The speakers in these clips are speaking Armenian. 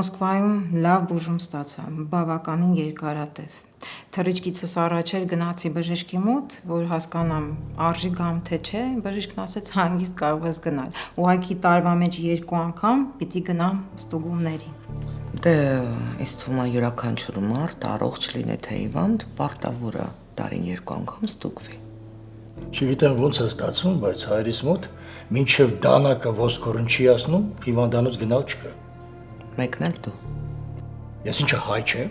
Մոսկվայում լավ բուժում ստացա, բավականին երկարատև։ Թռիչքիցս առաջ էր գնացի բժշկի մոտ, որ հասկանամ արժի գամ թե չէ, բժիշկն ասեց հանգիստ կարող ես գնալ։ Ուղղակի տարվա մեջ 2 անգամ պիտի գնամ ստուգումների։ Դե, ինձ թվում է յուրաքանչյուր մարդ առողջ լինի թե հիվանդ, պարտավոր է տարին 2 անգամ ստուգվի։ Չգիտեմ ոնց է ստացվում, բայց հայրիս մոտ մինչև դանակը ոսկորն չի ասնում, հիվանդանոց գնալ չկա։ Մեկն էլ դու։ Ես ինչը հայ չեմ։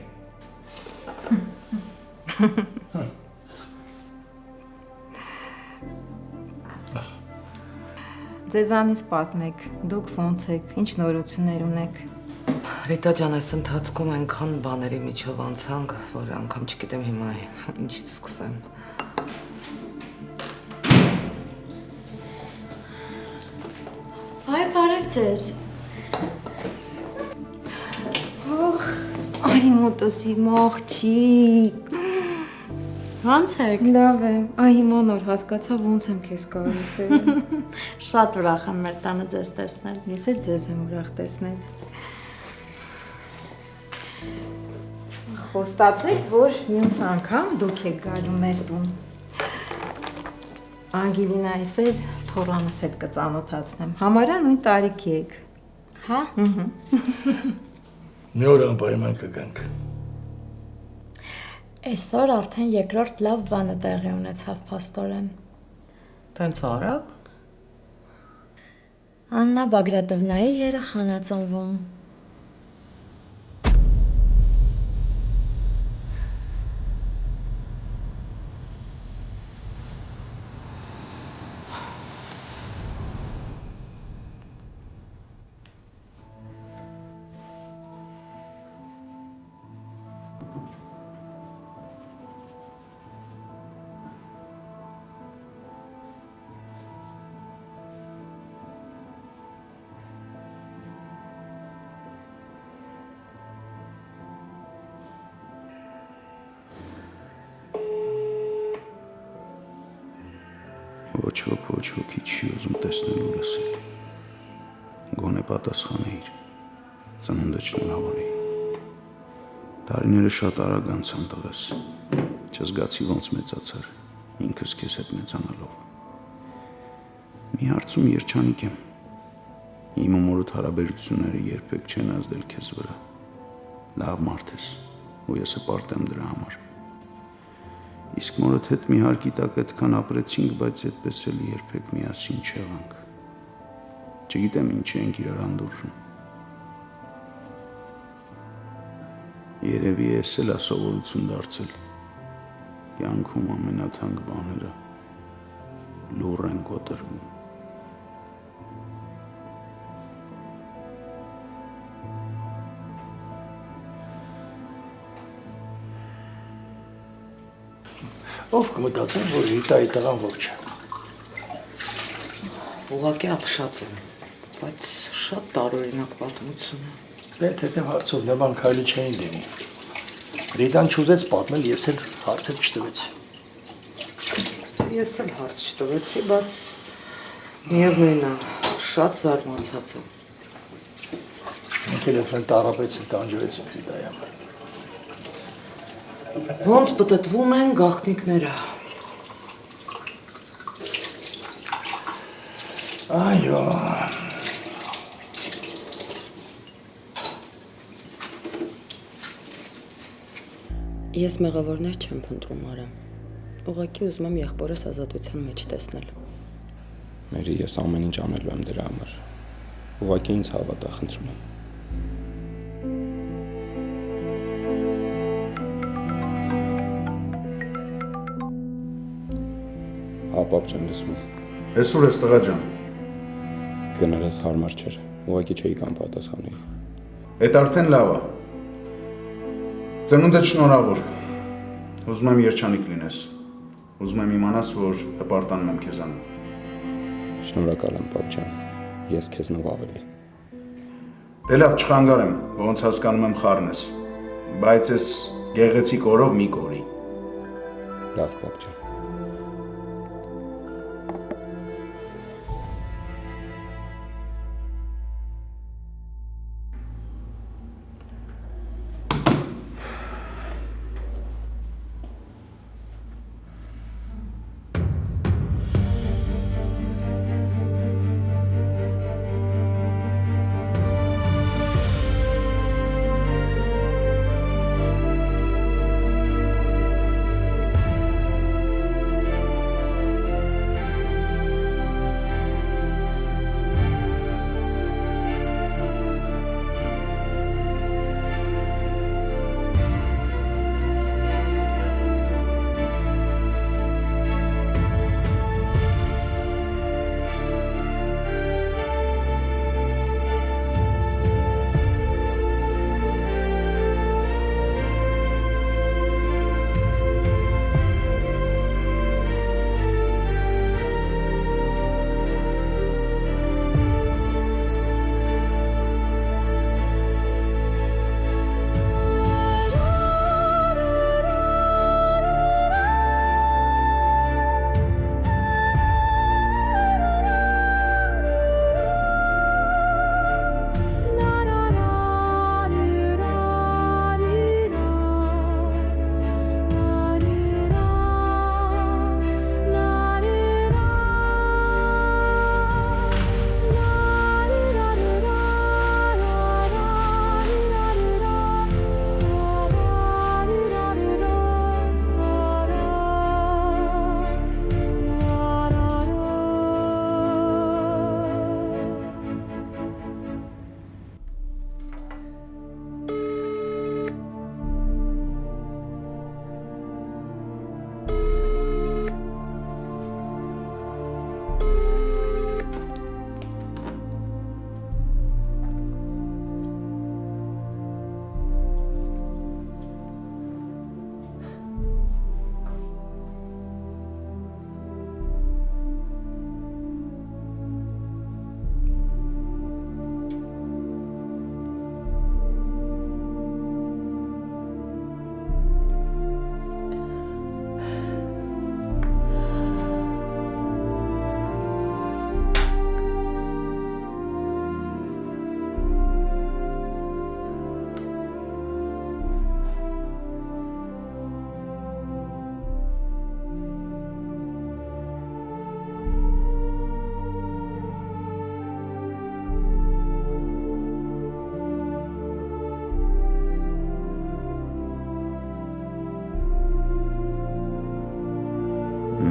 Ձեզանից պատմեք, դուք ոնց եք, ինչ նորություններ ունեք։ Ռիտա ջան, այս ընթացքում այնքան բաների միջով անցանք, որ անգամ չգիտեմ հիմա ինչից սկսեմ։ Այ բարև ձեզ։ Այ մոտոսի աղջիկ։ Ո՞նց եք։ Լավ եմ։ Այ հիմա նոր հասկացա ոնց եմ քեզ կարոտել։ Շատ ուրախ եմ մեր տանը ձեզ տեսնել։ Ես էլ ձեզ եմ ուրախ տեսնել։ Խոստացեք, որ մյուս անգամ դուք եք գալու մեր տուն։ Անգելինայիս էլ թոռանս հետ կծանոթացնեմ։ Համարյա նույն տարիքի եք։ Հա։ Մի օր անպայման կգանք։ Այսօր արդեն երկրորդ լավ բանը տեղի ունեցավ փաստորեն։ Տենց արագ։ Աննա Բագրատովնայի երեխան է ծնվում։ Ոչ ոքի չի ուզում տեսնել ու լսել։ Գոնե պատասխանեիր, ծնունդը շնորհավորեի։ Տարիները շատ արագ անցան տղես, չզգացի ոնց մեծացար, ինքս քեզ հետ մեծանալով։ Մի հարցում երջանիկ եմ, իմ ու մորդ հարաբերությունները երբեք չեն ազդել քեզ վրա։ Լավ մարդ ես, ու ես հպարտ եմ դրա համար։ Իսկ մորդ հետ մի հարկի տակ այդքան ապրեցինք, բայց այդպես էլ երբեք միասին չեղանք։ Չգիտեմ ինչ ենք իրար անդուրժում։ Երևի ես էլ ասովորություն դարձել։ Կյանքում ամենաթանկ բաները լուռ են կոտրվում։ Ով կմտածեր, որ Ռիտայի տղան ողջ է։ Ուղղակի ապշած եմ, բայց շատ տարօրինակ պատմություն է։ Դե թեթև հարցով նման քայլի չէին դիմի։ Ռիտան չուզեց պատմել, ես էլ հարցեր չտվեցի։ Ես էլ հարց չտվեցի, բայց միևնույն է, շատ զարմացած եմ։ Մենք էլ այդքան տառապեցին, տանջվեցինք Ռիտայի համար։ Ոնց պտտվում են գաղտնիքները։ Այո։ Ես մեղավորներ չեմ փնտրում, Արամ։ Ուղղակի ուզում եմ եղբորս ազատության մեջ տեսնել։ Մերի, ես ամեն ինչ անելու եմ դրա համար։ Ուղղակի ինձ հավատա, խնդրում եմ։ Ապապ չեմ լսում։ Այսօր ես տղա ջան։ Գնալս հարմար չէր, ուղղակի չէի կամ պատասխանել։ Էդ արդեն լավ է։ Ծնունդդ շնորհավոր։ Ուզում եմ երջանիկ լինես։ Ուզում եմ իմանաս, որ հպարտանում եմ քեզանով։ Շնորհակալ եմ, պապ ջան։ Ես քեզնով ավելի։ Դե լավ, չխանգարեմ, ոնց հասկանում եմ խառն ես։ Բայց ես գեղեցիկ օրով մի կորի։ Լավ, պապ ջան։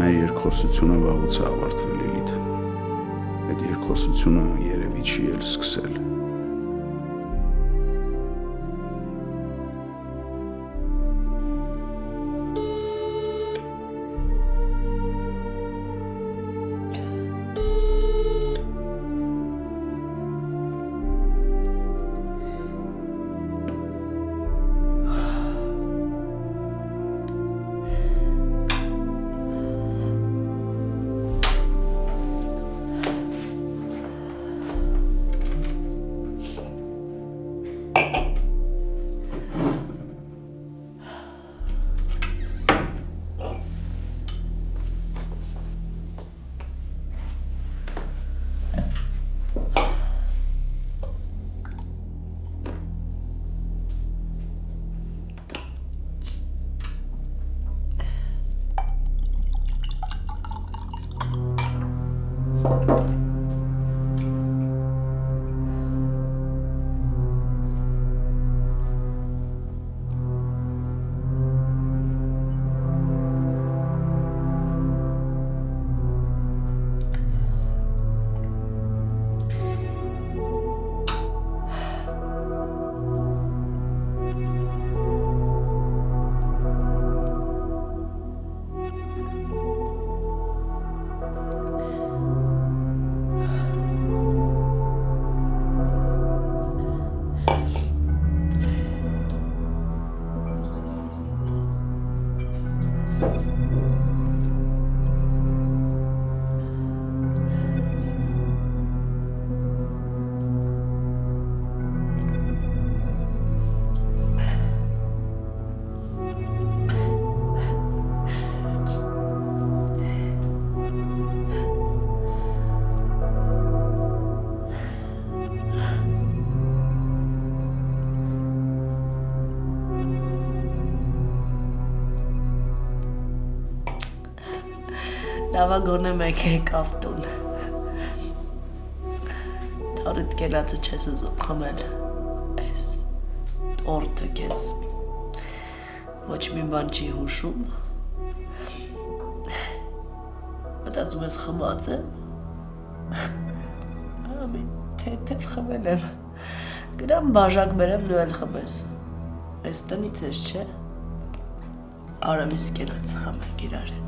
մեր երկխոսությունը վաղուց է ավարտվել, Լիլիթ։ Այդ երկխոսությունը երևի չի էլ սկսել։ Լավա գոնե մեկ եկավ տուն։ Դարդ գելածը չես ուզում խմել, ես տորտը կեզ ոչ մի բան չի հուշում, մտածում ես խմած եմ, ամին թեթև խմել եմ, գրամ բաժակ բերեմ նու էլ խմես, ես տնից ես չէ, արամիս գելած խմենք իրար հետ։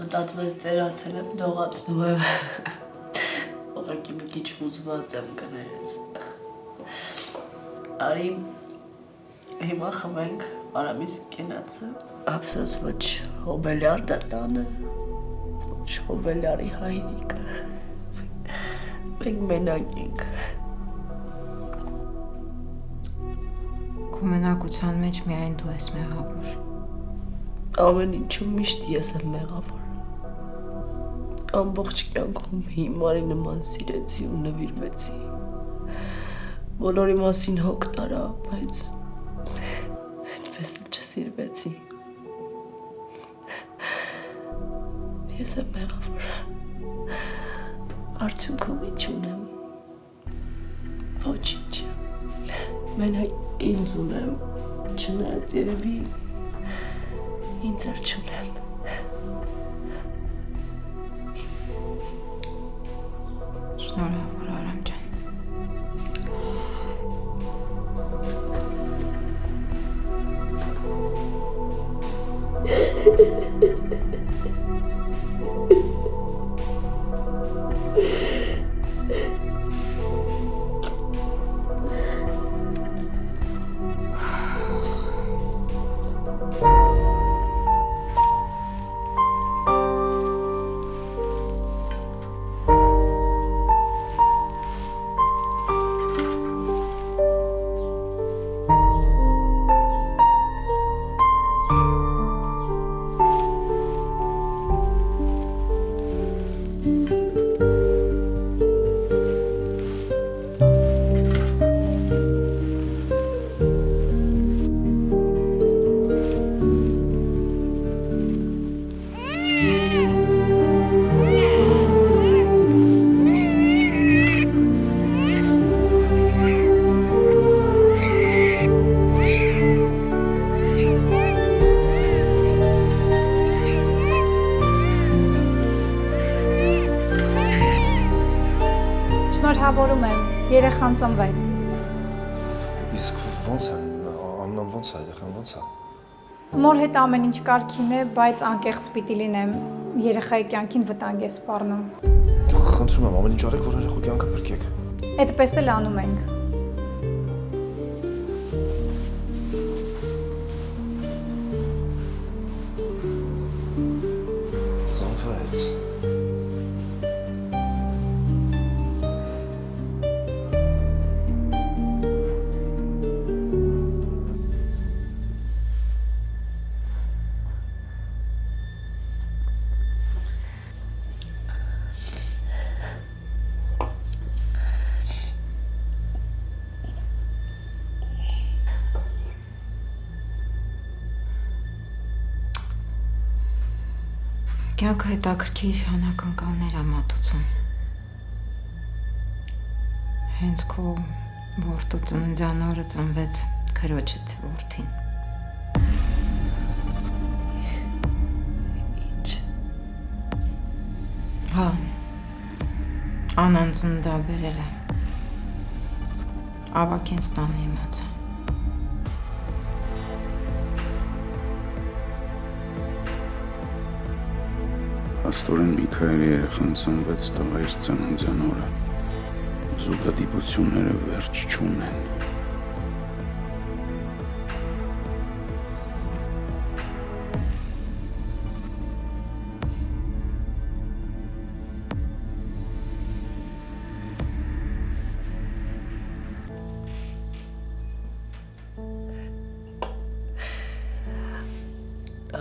Մտածում ես ծերացել եմ, դողացնում եմ, ուղղակի մի քիչ հուզված եմ կներես, արի հիմա խմենք արամիս կենացը, ապսոս ոչ հոբելյար դատանը, ոչ հոբելյարի հայրիկը, մենք մենակ ենք։ Քո մենակության մեջ միայն դու ես մեղավոր։ Ամեն ինչում միշտ ես եմ մեղավոր։ Ամբողջ կյանքում հիմարի նման սիրեցի ու նվիրվեցի։ Բոլորի մասին հոգ տարա, բայց այդպես չսիրվեցի։ Ես եմ մեղավոր։ Արդյունքում ինչ ունեմ։ Ոչինչ։ Մենակ ինձ ունեմ, չնայած երևի ինձ էլ չունեմ։ Շնորհավոր Արամ ջան։ Շնորհավորում եմ, երեխան ծնվեց։ Իսկ ո՞նց է, Աննան ո՞նց է, երեխան ո՞նց է։ Մոր հետ ամեն ինչ կարգին է, բայց անկեղծ պիտի լինեմ, երեխայի կյանքին վտանգ է սպառնում։ Խնդրում եմ, ամեն ինչ արեք, որ երեխու կյանքը փրկեք։ Այդպես էլ անում ենք։ Ծնվեց։ Կյանքը հետաքրքիր անակնկալներ է մատուցում։ Հենց քո որդու ծննդյան օրը ծնվեց քրոջդ որդին։ Ինչ։ Հա, Անան ծննդաբերել է։ Ավագենստանը իմացա։ Աստորեն Միքայելի երեխան ծնվեց տղայիս ծննդյան օրը։ Զուգադիպությունները վերջ չունեն։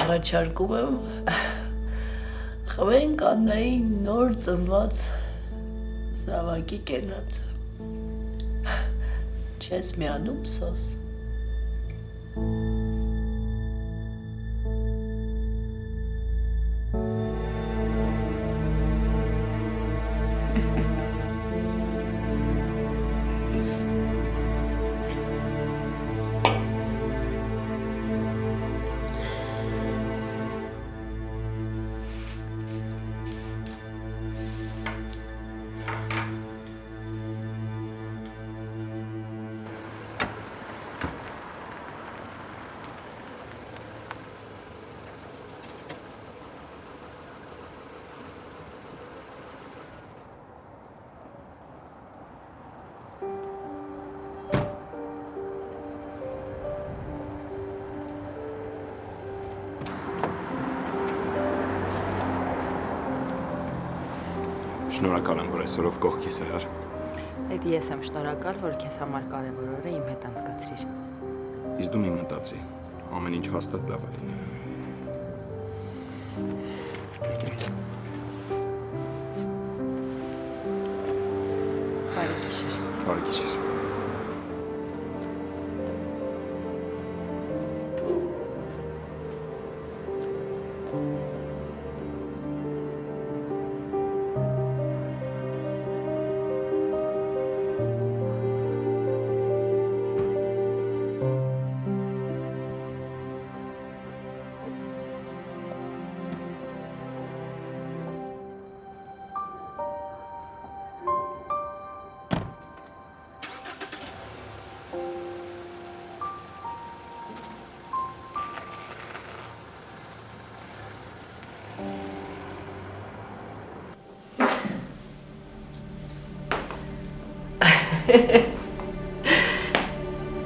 Առաջարկում եմ խմենք Աննայի նոր ծնված զավակի կենացը։ Չես միանում, Սոս։ Շնորհակալ եմ, որ այսօրով կողքիս է հար։ Այդ ես եմ շնորհակալ, որ քեզ համար կարևոր օրը իմ հետ անցկացրիր։ Իսկ դու մի մտածի, ամեն ինչ հաստատ լավ է լինելու։ Բարի գիշեր։ Բարի գիշեր։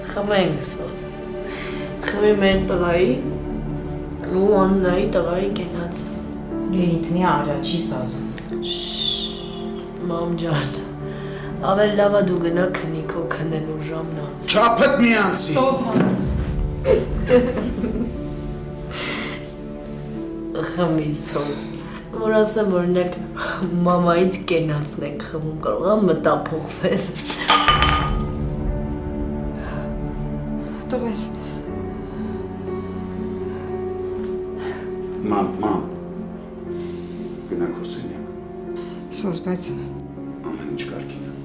Խմենք, Սոս։ Խմի մեր տղայի ու Աննայի տղայի կենացը։ Ինքնի արա, չի սազում։ Մամ ջան, ավել լավ է դու գնա քնի, քո քնելու ժամն անց։ Չափդ մի անցի։ Սոս հանգիստ։ Խմի, Սոս։ Որ ասեմ, օրինակ, մամայիդ կենացն եք խմում, կարող է մտափոխվես։ Տղես։ Մամ, գնա քո սենյակ։ Սոս, բայց Ամեն ինչ կարգին է։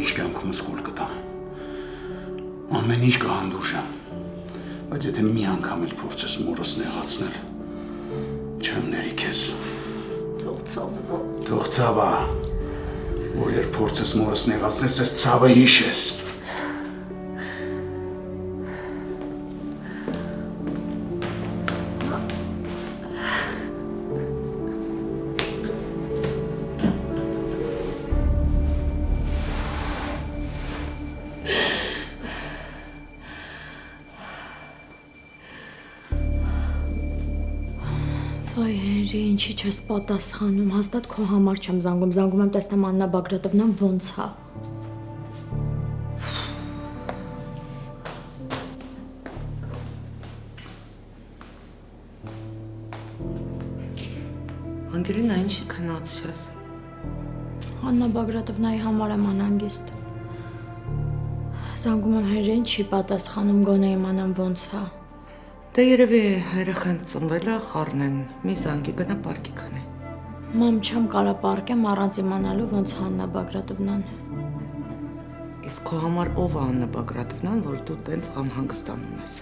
ինչ կյանքումս կուլ կտամ։ Ամեն ինչ կհանդուրժեմ։ Բայց եթե մի անգամ էլ փորձես մորս նեղացնել, չեմ ների քեզ։ Թող ցավա։ Որ երբ փորձես մորս նեղացնես, ես ցավը հիշես։ Վայ Հենրի, ինչի չես պատասխանում, հաստատ քո համար չեմ զանգում, զանգում եմ տեսնեմ Աննա Բագրատովնան ոնց է։ Անգելինա, ինչի քնած ես։ Աննա Բագրատովնայի համար եմ անհանգիստ։ Զանգում եմ Հենրին, չի պատասխանում, գոնե իմանամ ոնց է։ Դե երևի երեխան ծնվել է, խառնեն, մի զանգի գնա պարկի քնի։ Մամ, չեմ կարա պարկեմ առանց իմանալու ոնց է Աննա Բագրատովնան։ Իսկ քո համար ով է Աննա Բագրատովնան, որ դու տենց անհանգստանում ես։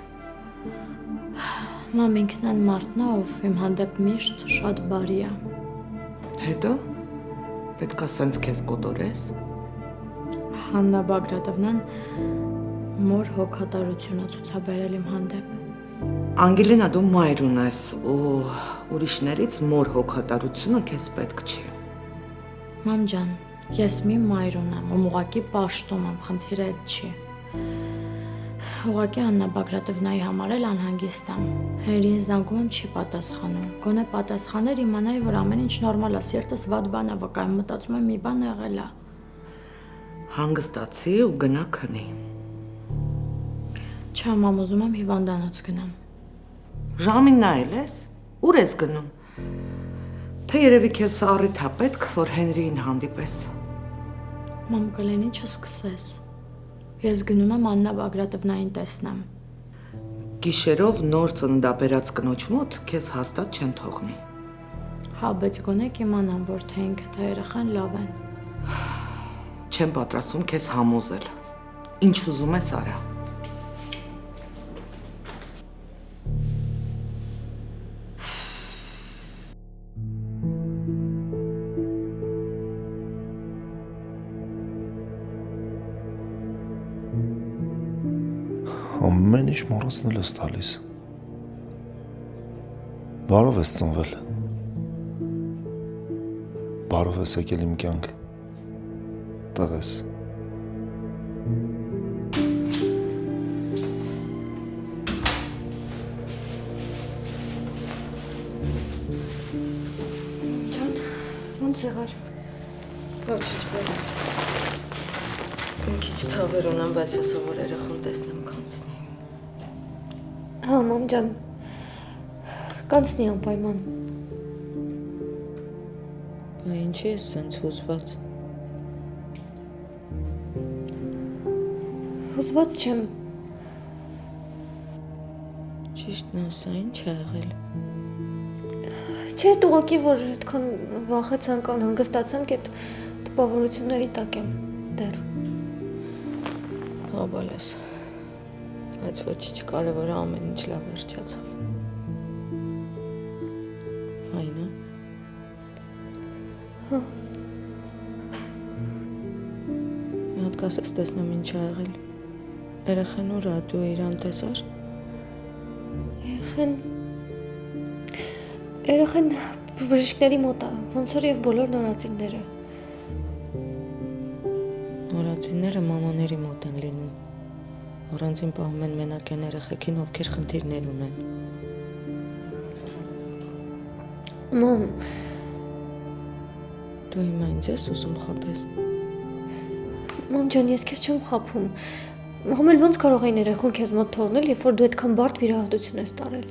Մամ, ինքն այն մարդն է, ով իմ հանդեպ միշտ շատ բարի է։ Հետո պետք է սենց քեզ կոտորես։ Աննա Բագրատովնան մոր հոգատարություն է ցուցաբերել իմ հանդեպ։ Անգելինա, դու մայր ունես ու ուրիշներից մոր հոգատարությունը քեզ պետք չի։ Մամ ջան, ես մի մայր ունեմ, ում ուղղակի պաշտում եմ, խնդիրը այդ չի։ Ուղղակի Աննա Բագրատովնայի համար էլ անհանգիստ եմ։ Հենրին զանգում եմ, չի պատասխանում։ Գոնե պատասխաներ իմանայի, որ ամեն ինչ նորմալ է, սիրտս վատ բան է վկայում, մտածում եմ մի բան եղել է։ Հանգստացի ու գնա քնի։ Չէ, մամ, ուզում եմ հիվանդանոց գնամ։ Ժամին նայել ես։ Ուր ես գնում։ Թե երևի քեզ առիթ է պետք, որ Հենրիին հանդիպես։ Մամ, կլինի չսկսես։ Ես գնում եմ Աննա Բագրատովնային տեսնեմ։ Գիշերով նոր ծննդաբերած կնոջ մոտ քեզ հաստատ չեն թողնի։ Հա, բայց գոնե կիմանամ, որ թե ինքը թե երեխան լավ են։ Չեմ պատրաստվում քեզ համոզել։ Ինչ ուզում ես արա։ Ամեն ինչ մոռացնել ես տալիս։ Բարով ես ծնվել։ Բարով ես եկել իմ կյանք։ Տղես։ Ջան, ոնց եղար։ Ոչինչ բերես։ Մի քիչ ցավեր ունեմ, բայց հեսա որ երախոն տեսնեմ կանցնի։ Հա, մամ ջան, կանցնի անպայման։ Բա ինչի ես սենց հուզված։ Հուզված չեմ։ Ճիշտն ասա, ինչ է եղել։ Չէ, ուղղակի որ այդքան վախեցան կան հանգստացանք, այդ տպավորությունների տակ եմ դեռ։ Հա, բալես։ Բայց ոչինչ, կարևորը ամեն ինչ լավ վերջացավ։ Այնա։ Հա։ Մի հատ կասես տեսնեմ ինչ է եղել։ Երեխան ուր է, դու իրան տեսար։ Երեխան բժիշկների մոտ է, ոնց որ եւ բոլոր նորածինները։ Նորածինները մամաների մոտ են լինում։ Առանցին պահում են մենակ են երեխեքին, ովքեր խնդիրներ ունեն։ Մամ, դու հիմա ինձ ես ուզում խաբես։ Մամ ջան, ես քեզ չեմ խաբում։ Համ էլ ոնց կարող էին երեխուն քեզ մոտ թողնել, երբ որ դու այդքան բարդ վիրահատություն ես տարել։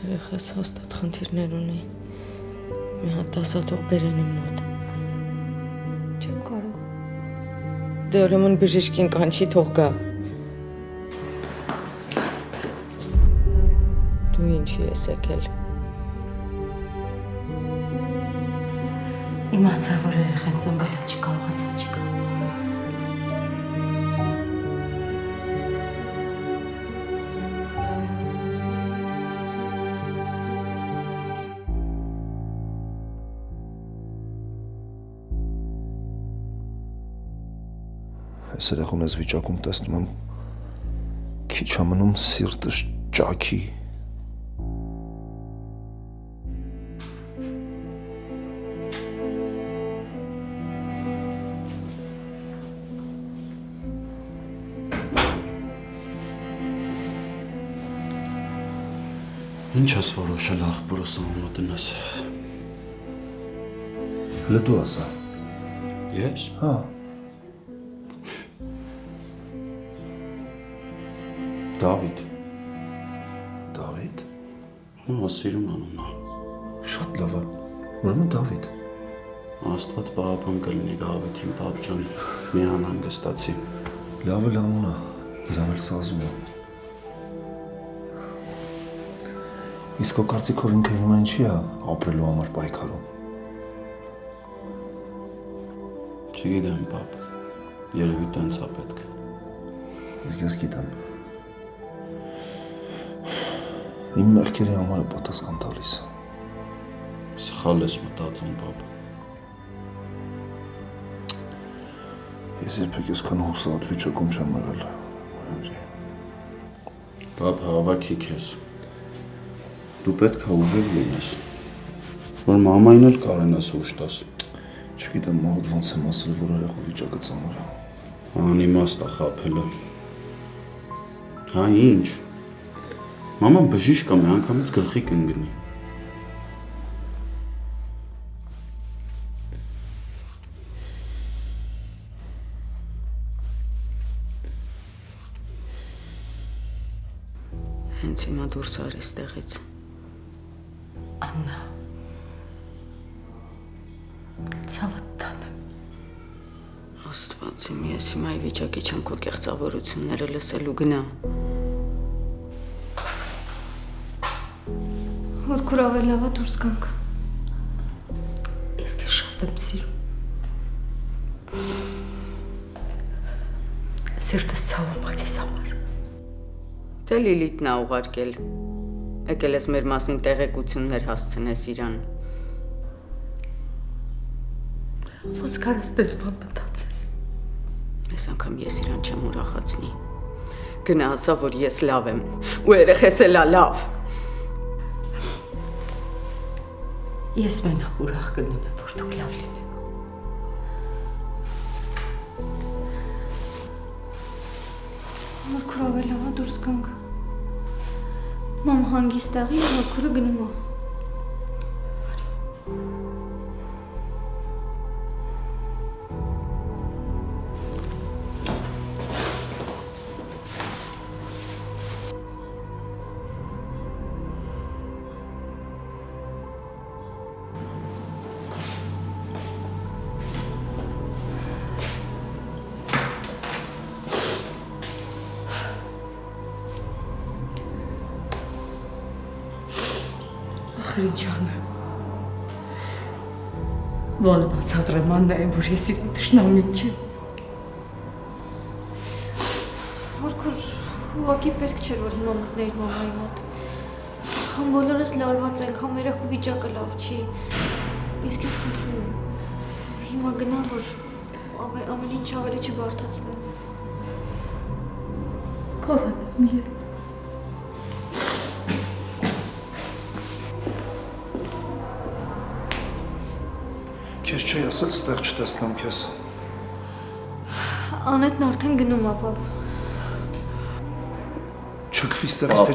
Երեխաս հաստատ խնդիրներ ունի։ Մի հատ ասատող բերեն իմ մոտ։ Չեմ կարող։ Դե ուրեմն բժիշկին կանչի թող գա։ Դու ինչի ես եկել։ Իմ իմացա, որ երեխան ծնվել է, չկարողացա չկա։ Այս երեխուն ես վիճակում տեսնում եմ քիչ ամնում սիրտս ճաքի։ Ինչ ես որոշել աղբորս անունը տնես։ Հələ դու ասա։ Ես։ Հա։ Դավիթ։ Դավիթ։ Հա, սիրուն անունն է։ Շատ լավ է։ Ուրեմն Դավիթ։ Աստված պահապան կլինի Դավիթին, պապ ջան, մի անհանգստացի։ Լավ էլ անուն է, իրան էլ սազում է։ Իսկ քո կարծիքով ինքը հիմա ինչի է ապրելու համար պայքարում։ Չգիտեմ, պապ, երևի տենց է պետք։ Իսկ ես գիտեմ։ Իմ մեղքերի համար է պատասխան տալիս։ Սխալ ես մտածում, պապ։ Ես երբեք այսքան հուսահատ վիճակում չեմ եղել։ Պապ, հավաքի քեզ։ Դու պետք է ուժեղ լինես, որ մամային էլ կարենաս ուժ տաս։ Չգիտեմ, մաղդ ոնց եմ ասել, որ երեխու վիճակը ծանր է։ Անիմաստ է խաբելը։ Հա ինչ։ Մաման բժիշկ է, մի անգամից գլխի կընկնի։ Հենց հիմա դուրս արի ստեղից։ Աննա, ցավդ տանեմ։ Աստված իմ, ես հիմա ի վիճակի չեմ քո կեղծավորությունները լսելու գնա։ Հորքուր ավելի լավ է դուրս գանք։ Ես քեզ շատ եմ սիրում։ Սիրտս ցավում է քեզ համար։ Թե Լիլիթն է ուղարկել։ Եկել ես մեր մասին տեղեկություններ հասցնես իրան։ Ոնց կարաս դες բան մտածես։ Այս անգամ ես իրան չեմ ուրախացնի։ Գնա ասա, որ ես լավ եմ, ու երեխես էլ է լավ։ Ես մենակ ուրախ կլինեմ, որ դուք լավ լինեք։ Հորքուր ավելի լավ է դուրս գանք։ Մամ հանգիստ աղի, հորքուրը գնում է։ Ախրիջանը, ոնց բացատրեմ Աննային, որ ես իրեն թշնամին չեմ։ Հորքուր, ուղղակի պետք չէր, որ հիմա մտնեիր մամայի մոտ։ Համ բոլորս լարված ենք, համ երեխու վիճակը լավ չի։ Ես քեզ խնդրում եմ, հիմա գնա, որ ամեն ինչ ավելի չբարդացնես։ Կորանում ես։ Քեզ չի ասել, ստեղ չտեսնեմ քեզ։ Անետն արդեն գնում է, պապ։ Չքվի ստեղից, թե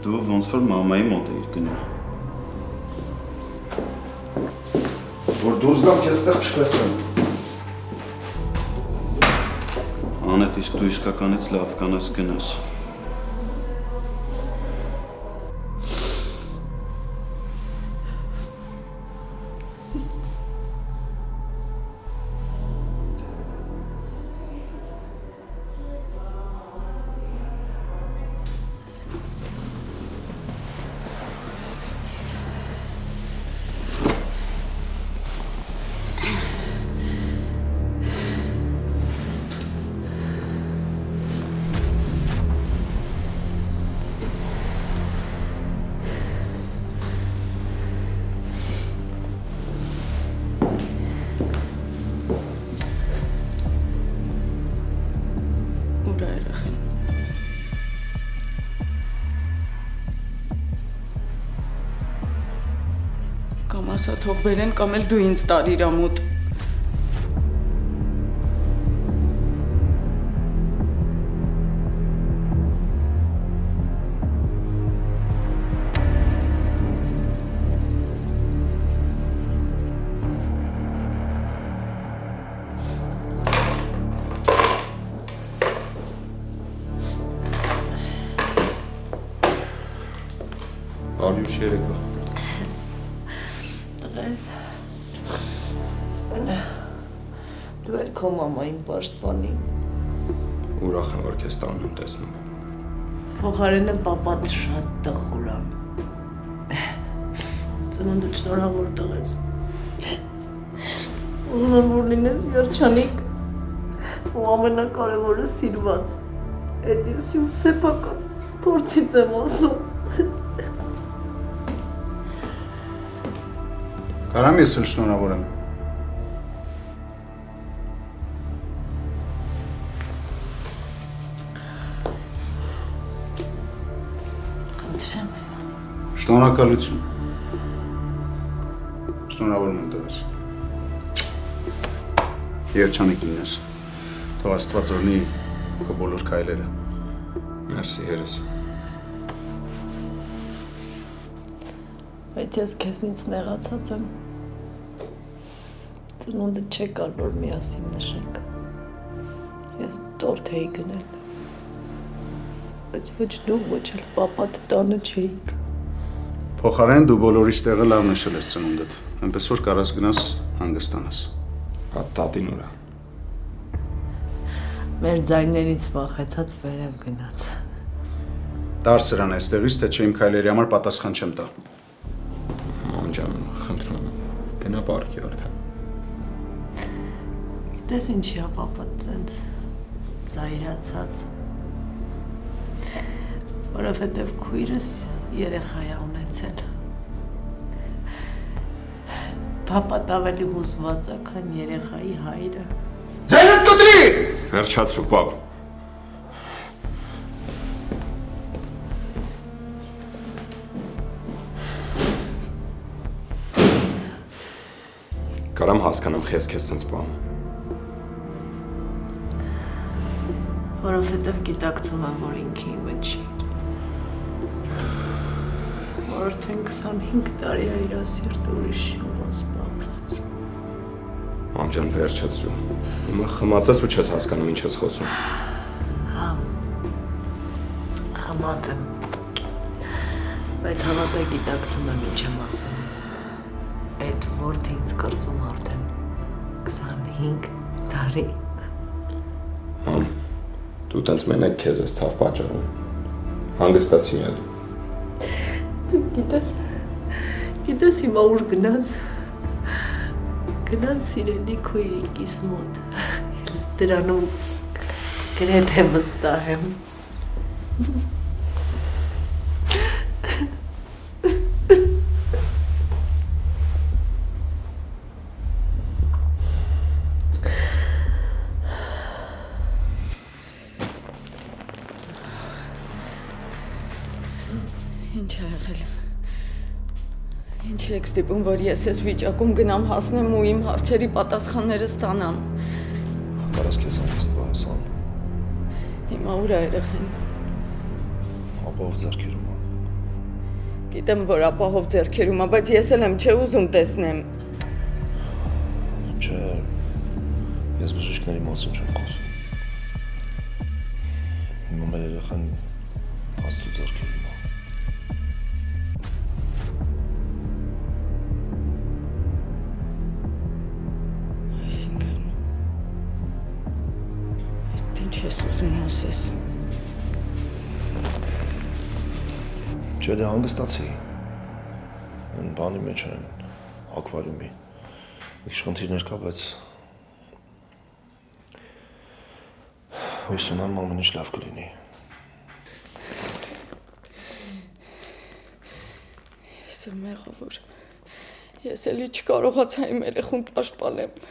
Դու ոնց որ մամայի մոտ էիր գնում։ որ դուրս գամ քեզ ստեղ չտեսնեմ։ Անետ, իսկ դու իսկականից լավ կանես գնաս։ ասա թող բերեն կամ էլ դու ինձ տար իրա մոտ։ Արյուշ երեկո։ Տղես։ Դու էլ քո մամային պաշտպանի։ Ուրախ եմ, որ քեզ տանն եմ տեսնում։ Փոխարենը պապատ շատ տխուր է։ Ծնունդը շնորհավոր տղես։ Ուզում եմ որ լինես երջանիկ ու ամենակարևորը սիրված։ Այդ իր սիմ սեփական փորձից եմ ասում։ Կարամ ես էլ շնորհավոր եմ։ Խնդրեմ։ Շնորհակալություն։ Շնորհավոր եմ տվես։ Երջանիկ լինես։ Թող Աստված օրհնի քո բոլոր քայլերը։ Մերսի երես։ Բայց ես քեզնից նեղացած եմ։ Ծնունդը չեկար, որ միասին նշենք։ Ես տորթ էի գնել։ Բայց ոչ դու, ոչ էլ պապատ տանը չէիք։ Փոխարեն դու բոլորիս տեղը լավ նշել ես ծնունդդ, այնպես որ կարաս գնաս հանգստանաս։ Տատին ուրա։ Մեր ձայներից վախեցած վերև գնաց։ Տար սրան այստեղից, թե չէ իմ քայլերի համար պատասխան չեմ տա։ Մամ ջան, խնդրում եմ, գնա պարկի արդեն։ Գիտես ինչի է պապատ տենց զայրացած։ Որովհետև քույրս երեխա է ունեցել։ Պապատ ավելի հուզված է, քան երեխայի հայրը։ Ձայնդ կտրի! Վերջացրու, պապ։ Կարամ հասկանամ քեզ սենց պահում։ Որովհետև գիտակցում եմ, որ ինքը իմը չի։ Որ արդեն 25 տարի է իր սիրտը ուրիշով ասպարված։ Մամ ջան, վերջացրու։ Ումա խմացած ու չես հասկանում ինչ ես խոսում։ Հա։ Խմած եմ։ Բայց հավատա գիտակցում եմ ինչ եմ ասում։ Այդ որդը ինձ կրծում արդեն 25 տարի։ Մամ, դու տենց մենակ քեզ ես ցավ պատճառում։ Հանգստացի եմ։ Դու գիտես հիմա ուր գնաց։ Գնաց սիրելի քույրիկիս մոտ։ Ես դրանում գրեթե վստահ եմ։ Ինչ է եղել։ Ինչ եք ստիպում, որ ես ես վիճակում գնամ հասնեմ ու իմ հարցերի պատասխանները ստանամ։ Կարաս քեզ հանգիստ պահեսան։ Հիմա ուր է երեխեն։ Ապահով ձեռքերում է։ Գիտեմ, որ ապահով ձեռքերում է, բայց ես էլ եմ չէ ուզում տեսնեմ։ Չէ, ես բժիշկների մասին չեմ խոսում։ Հիմա մեր երեխան Աստծո ձեռքերում է։ Ինչ ես ուզում ասես։ Չէ, դե հանգստացի։ Այն բանի մեջ են, ակվարիումի։ Մի քիչ խնդիրներ կա, բայց հույս ունեմ ամեն ինչ լավ կլինի։ Ես եմ մեղավոր։ Ես էլի չկարողացա իմ երեխուն պաշտպանեմ։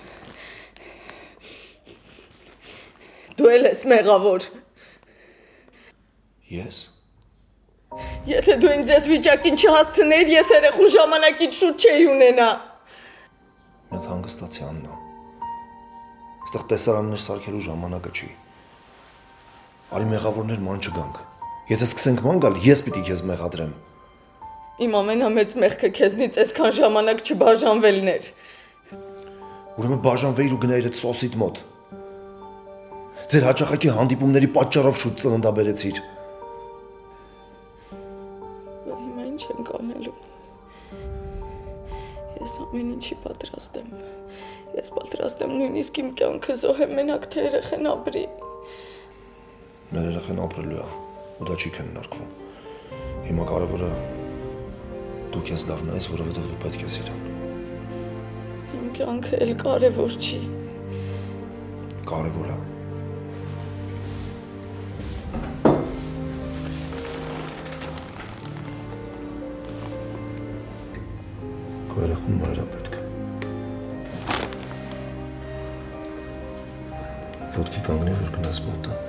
Դու էլ ես մեղավոր։ Ես։ Եթե դու ինձ այս վիճակին չհասցնեիր, ես երեխուն ժամանակից շուտ չէի ունենա։ Մի հատ հանգստացի Աննա։ Այստեղ տեսարաններ սարքելու ժամանակը չի։ Արի մեղավորներ ման չգանք։ Եթե սկսենք ման գալ, ես պիտի քեզ մեղադրեմ։ Իմ ամենամեծ մեղքը քեզնից այսքան ժամանակ չբաժանվելն էր։ Ուրեմն բաժանվեիր ու գնայիր այդ սոսիդ մոտ։ Ձեր հաճախակի հանդիպումների պատճառով շուտ ծննդաբերեցիր։ Հիմա ինչ ենք անելու։ Ես ամեն ինչի պատրաստ եմ։ Ես պատրաստ եմ նույնիսկ իմ կյանքը զոհեմ մենակ թե երեխան ապրի։ Մեր երեխան ապրելու է, ու դա չի քննարկվում։ Հիմա կարևորը դու քեզ լավ նայես, որովհետև դու պետք ես իրան։ Իմ կյանքը էլ կարևոր չի։ Կարևոր է։ Քո երեխուն մայր է պետք։ Ոտքի կանգնի, որ գնաս մոտը։